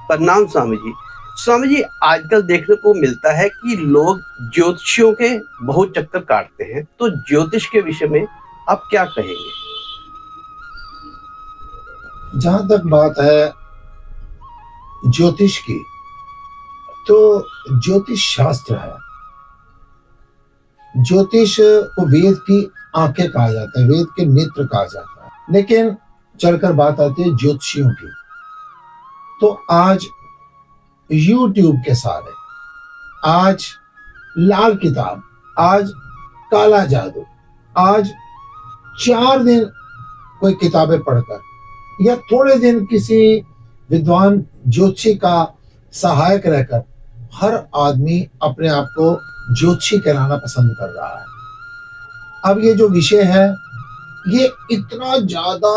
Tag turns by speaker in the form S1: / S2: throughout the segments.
S1: प्रणाम स्वामी जी। स्वामी जी, आजकल देखने को मिलता है कि लोग ज्योतिषियों के बहुत चक्कर काटते हैं, तो ज्योतिष के विषय में आप क्या कहेंगे?
S2: जहां तक बात है ज्योतिष की, तो ज्योतिष शास्त्र है। ज्योतिष को वेद की आंखें कहा जाता है, वेद के नेत्र कहा जाता है। लेकिन चलकर बात आती है ज्योतिषियों की, तो आज YouTube के सारे, आज लाल किताब, आज काला जादू, आज 4 दिन कोई किताबें पढ़कर या थोड़े दिन किसी विद्वान ज्योतिषी का सहायक रहकर हर आदमी अपने आप को ज्योतिषी कहलाना पसंद कर रहा है। अब ये जो विषय है, ये इतना ज्यादा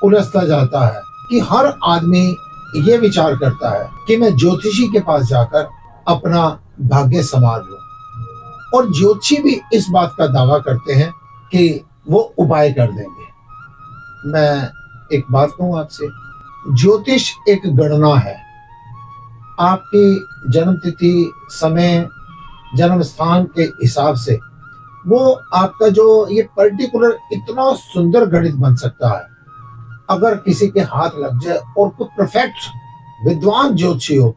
S2: उलझता जाता है कि हर आदमी ये विचार करता है कि मैं ज्योतिषी के पास जाकर अपना भाग्य संवार लूं, और ज्योतिषी भी इस बात का दावा करते हैं कि वो उपाय कर देंगे। मैं एक बात कहूं आपसे, ज्योतिष एक गणना है। आपकी जन्म तिथि, समय, जन्म स्थान के हिसाब से वो आपका जो ये पर्टिकुलर इतना सुंदर गणित बन सकता है। अगर किसी के हाथ लग जाए और कोई परफेक्ट विद्वान ज्योतिषी हो,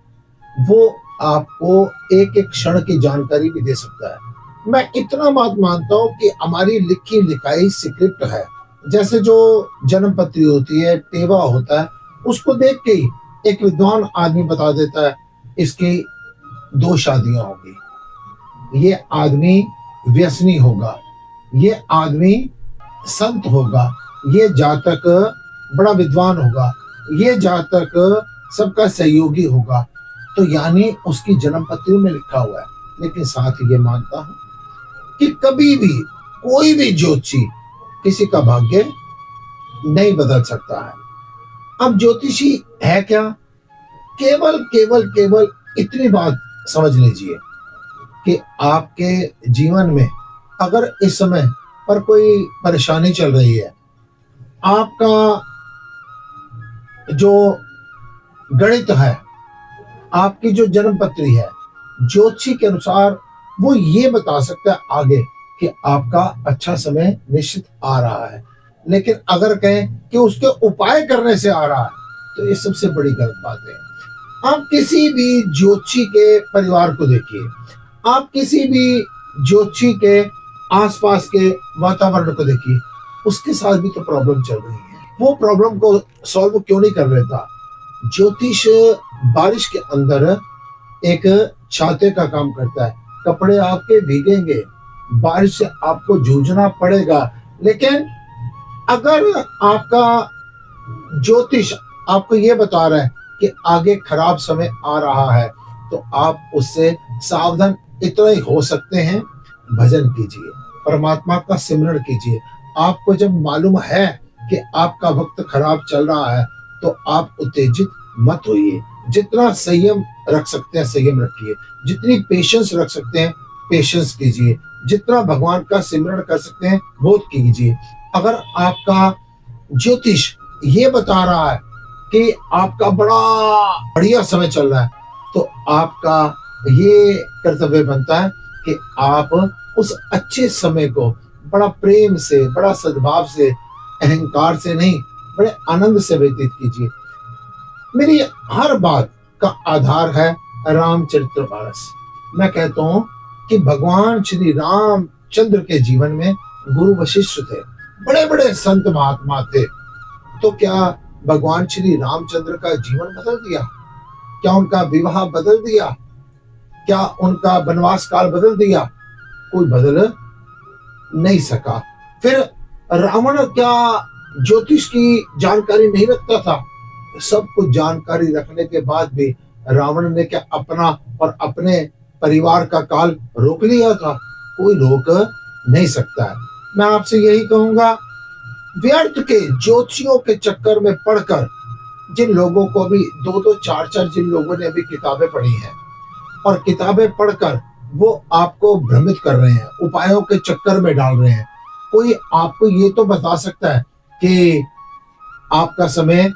S2: वो आपको एक एक क्षण की जानकारी भी दे सकता है। मैं इतना बात मानता हूँ कि हमारी लिखी लिखाई स्क्रिप्ट है। जैसे जो जन्म पत्री होती है, टेवा होता है, उसको देख के ही एक विद्वान आदमी बता देता है इसकी 2 शादियां होगी, ये आदमी व्यसनी होगा, ये आदमी संत होगा, ये जातक बड़ा विद्वान होगा, ये जातक सबका सहयोगी होगा। तो यानी उसकी जन्म पत्री में लिखा हुआ है। लेकिन साथ ही ये मानता हूं कि कभी भी कोई भी ज्योतिषी किसी का भाग्य नहीं बदल सकता है। अब ज्योतिषी है क्या? केवल केवल केवल इतनी बात समझ लीजिए कि आपके जीवन में अगर इस समय पर कोई परेशानी चल रही है, आपका जो गणित है, आपकी जो जन्म पत्री है, ज्योतिषी के अनुसार वो ये बता सकता है आगे कि आपका अच्छा समय निश्चित आ रहा है। लेकिन अगर कहें कि उसके उपाय करने से आ रहा है, तो ये सबसे बड़ी गलत बात है। आप किसी भी ज्योतिषी के परिवार को देखिए, आप किसी भी ज्योतिषी के आसपास के वातावरण को देखिए, उसके साथ भी तो प्रॉब्लम चल रही है। वो प्रॉब्लम को सॉल्व क्यों नहीं कर लेता? ज्योतिष बारिश के अंदर एक छाते का काम करता है। कपड़े आपके भीगेंगे, बारिश से आपको जूझना पड़ेगा, लेकिन अगर आपका ज्योतिष आपको ये बता रहा है कि आगे खराब समय आ रहा है, तो आप उससे सावधान इतना ही हो सकते हैं। भजन कीजिए, परमात्मा का सिमरण कीजिए। आपको जब मालूम है कि आपका वक्त खराब चल रहा है, तो आप उत्तेजित मत होइए। जितना संयम रख सकते हैं संयम रखिए, जितनी पेशेंस रख सकते हैं पेशेंस कीजिए, जितना भगवान का सिमरण कर सकते हैं वो कीजिए। अगर आपका ज्योतिष ये बता रहा है कि आपका बड़ा बढ़िया समय चल रहा है, तो आपका ये कर्तव्य बनता है कि आप उस अच्छे समय को बड़ा प्रेम से, बड़ा सद्भाव से, अहंकार से नहीं, बड़े आनंद से व्यतीत कीजिए। मेरी हर बात का आधार है रामचरितमानस। मैं कहता हूं कि भगवान श्री रामचंद्र के जीवन में गुरु वशिष्ठ थे, बड़े बड़े संत महात्मा थे। तो क्या भगवान श्री रामचंद्र का जीवन बदल दिया? क्या उनका विवाह बदल दिया? क्या उनका वनवास काल बदल दिया? कोई बदल नहीं सका। फिर रावण क्या ज्योतिष की जानकारी नहीं रखता था? सब कुछ जानकारी रखने के बाद भी रावण ने क्या अपना और अपने परिवार का काल रोक लिया था? कोई रोक नहीं सकता है। मैं आपसे यही कहूंगा, व्यर्थ के ज्योतिषियों के चक्कर में पड़कर जिन लोगों को भी 2-2, 4-4 जिन लोगों ने अभी किताबें पढ़ी हैं और किताबें पढ़कर वो आपको भ्रमित कर रहे हैं, उपायों के चक्कर में डाल रहे हैं। कोई आपको ये तो बता सकता है कि आपका समय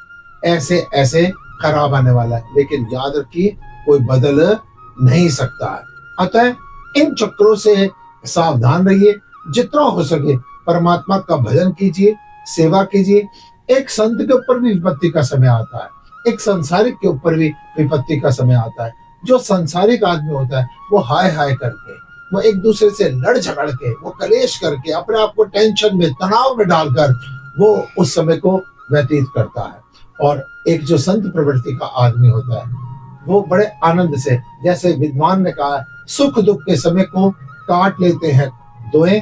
S2: ऐसे ऐसे खराब आने वाला है, लेकिन याद रखिए कोई बदल नहीं सकता है। अतः इन चक्रों से सावधान रहिए, जितना हो सके परमात्मा का भजन कीजिए, सेवा कीजिए। एक संत के ऊपर भी विपत्ति का समय आता है, एक संसारिक के ऊपर भी विपत्ति का समय आता है। जो संसारिक आदमी होता है वो हाय हाय करके, वो एक दूसरे से लड़ झगड़ के, वो कलेश करके, अपने आप को टेंशन में, तनाव में डालकर वो उस समय को व्यतीत करता है। और एक जो संत प्रवृत्ति का आदमी होता है वो बड़े आनंद से, जैसे विद्वान ने कहा, सुख दुख के समय को काट लेते हैं दोए,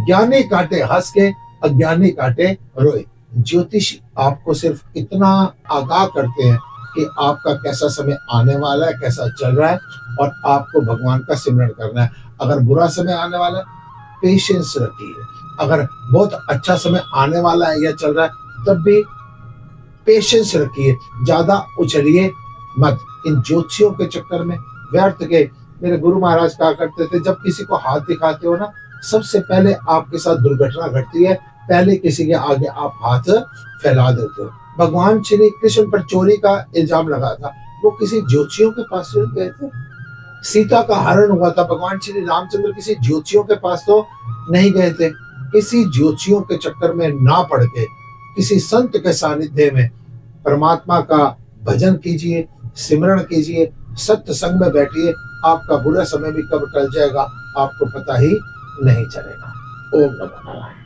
S2: ज्ञानी काटे हंस के, अज्ञानी काटे रोए। ज्योतिष आपको सिर्फ इतना आगाह करते हैं कि आपका कैसा समय आने वाला है, कैसा चल रहा है, और आपको भगवान का सिमरण करना है। अगर बुरा समय आने वाला है, पेशेंस रखिए। अगर बहुत अच्छा समय आने वाला है या चल रहा है, तब भी पेशेंस रखिए, ज्यादा उछलिए मत इन ज्योतिषियों के चक्कर में, व्यर्थ के। मेरे गुरु महाराज कहा करते थे, जब किसी को हाथ दिखाते हो ना, सबसे पहले आपके साथ दुर्घटना घटती है, पहले किसी के आगे आप हाथ फैला देते हो। भगवान श्री कृष्ण पर चोरी का इल्जाम लगा था, वो किसी ज्योतिषियों के पास तो गए थे। सीता का हरण हुआ था, भगवान श्री रामचंद्र किसी ज्योतिषियों के पास तो नहीं गए थे। किसी ज्योतिषियों के चक्कर में ना पड़ के किसी संत के सानिध्य में परमात्मा का भजन कीजिए, सिमरण कीजिए, सत्य संग में बैठिए। आपका बुरा समय भी कब टल जाएगा आपको पता ही नहीं चलेगा। ओम नमः नारायण।